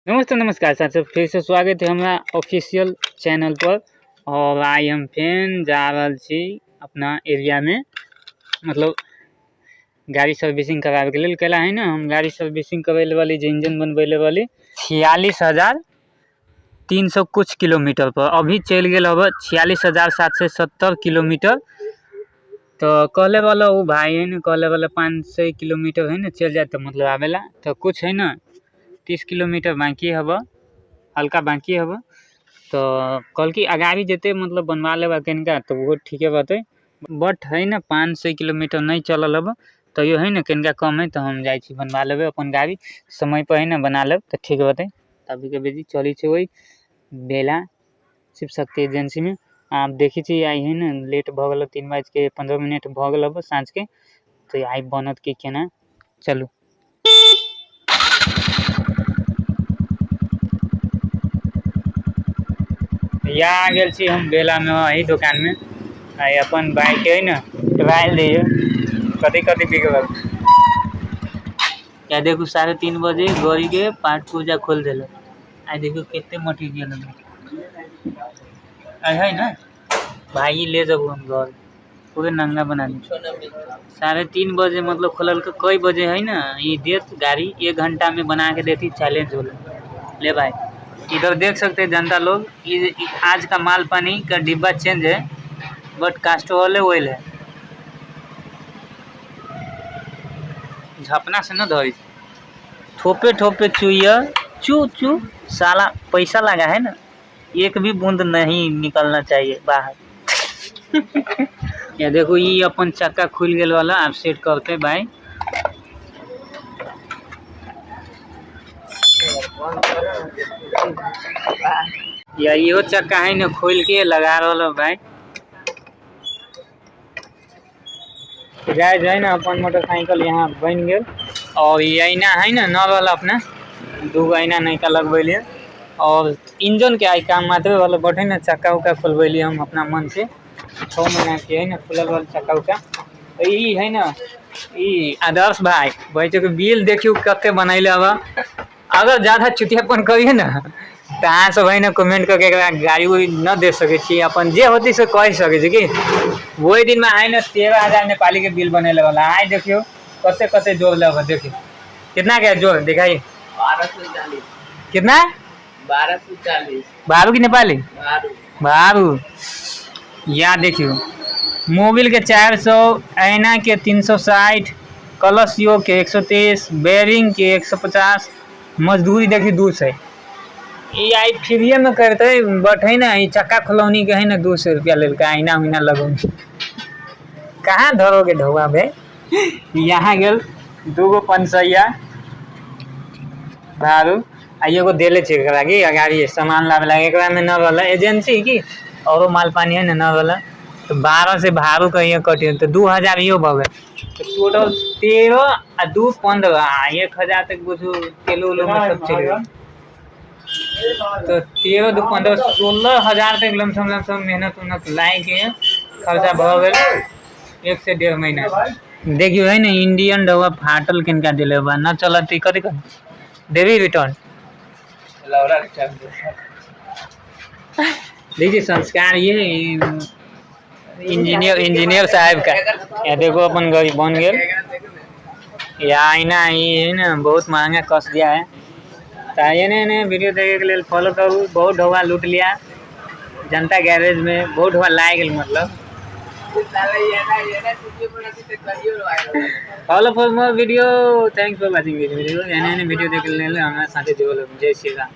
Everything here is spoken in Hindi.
नमस्ते नमस्कार साथियों, फिर से स्वागत है हमारा ऑफिशियल चैनल पर। और आई हम फेन जा रहल छी अपना एरिया में, मतलब गाड़ी सर्विसिंग करावे के लिए। कहला है ना, हम गाड़ी सर्विसिंग करवाने वाली जो इंजन बनवाने वाली 46,300 कुछ किलोमीटर पर अभी चल गए अब 46,770 किलोमीटर। तो कहले वाला वो भाई है ना, कहले वाला 500 किलोमीटर है ना चल जाए तो मतलब आवेला। तो कुछ है ना 30 किलोमीटर बाकी हब, हल्का बाकी हब। तो कल की अगाड़ी जेते मतलब बनवा लेबा केनका तो वो ठीक है बात है। बट है ना 500 किलोमीटर नहीं चलल हब, तो ये है ना केनका कम है तो हम जाए बनवा लेबे अपन गाड़ी समय पर है ना बना लेब तो ठीक बात है। अभी के बेजी चली छे वही बेला शिव शक्ति एजेंसी में। आप देखी थी आई है ना लेट भ गल 3:15 भ गल हब साँझ के। तो आई बनत के केना चलू यहाँ आ गए छी हम बेला में वही दुकान में। आई अपन बाइक है ना ट्रायल दिए कथी कथी बिगड़ल। क्या देखो 3:30 बजे गाड़ी के पार्ट पूजा खोल दिल। आई देखो कितने मटेरियल है ना भाई, ले जाबू हम घर पूरे नंगा बना दी। 3:30 बजे मतलब खोलल के कई बजे है ना ये देत गाड़ी 1 घंटा में बना के देती चैलेंज होला। ले भाई इधर देख सकते हैं जनता लोग, आज का माल पानी का डिब्बा चेंज है बट कास्टोल ऑयल है। झपना से न धरी ठोपे ठोपे चुइया चू चू साला पैसा लगा है ना, एक भी बूंद नहीं निकलना चाहिए बाहर। या देखो ये अपन चक्का खुल गए वाला आप सेट करते भाई। या यो चक्का है ना खोल के लगा रहा भाई। जाए ना अपन मोटरसाइकिल यहाँ बन गए। और ये आईना है ना न वाला अपना 2 आईना नहीं का लगवैलिए। और इंजन के आई काम मात्र वाला बटे ना चक्का उक्का खोलवैलिए हम अपना मन से। 6 महीना के है ना खुलल वाला चक्का उक्का। तो ये है ना ये आदर्श भाई बच्चों के बिल देखियो कते बनैले हवा। अगर ज़्यादा चुतियापन करिए ना तो अहाँ सब है ना कमेंट करके गाड़ी उड़ी न दे सके छी, अपन जे होती से कह सके छी कि वही दिन में है ना 13,000 नेपाली के बिल बनेले वाला। आई देखियो कते कते जोड़ ले देखिए कितना क्या जोड़ दिखाइए। 1240 कितना 1240 12 की नेपाली 12। या देखियो मोबिल के 400, ऐना के 360, कलसियो के 130, बेरिंग के 150, मजदूरी देखिए 200। ये आई फ्री में करते बट है ना ये चक्का खुलौनी के है ना 200 रुपया लेल का आईना उईना लगौनी। कहाँ धरोगे ढौआ भाई। यहाँ गेल 2 गो 500 भाड़ू आ एगो देले छे एकरा की गाड़ी सामान लावे ला एकरा में न रहला एजेंसी की औरो माल पानी है ना रहला। तो 12 से भाड़ू कहिए कटियो तो 2000 यो भ गए। तो टोटल 13 आ 2 15 1000 तक बुझू तेलो उलो में सब चले गए। तो 13 2 15 16,000 तक लमसम मेहनत उन्नत लाए के खर्चा भ गए 1 से 1.5 महीना। देखियो है ना इंडियन ढौआ फाटल किनका दिले बा न चलत कथी कर देवी रिटर्न। देखिए संस्कार ये इंजीनियर साहब का। या देखो अपन गाड़ी बन गए। या आईना ये है ना बहुत महंगा कस दिया है। तो ये वीडियो देखे के लिए फॉलो करूँ। बहुत ढौआ लूट लिया जनता गैरेज में, बहुत ढौआ लाए गए मतलब। Follow for more video. Thanks for watching video. Video देखे के लिए हमारे साथ जय श्री राम।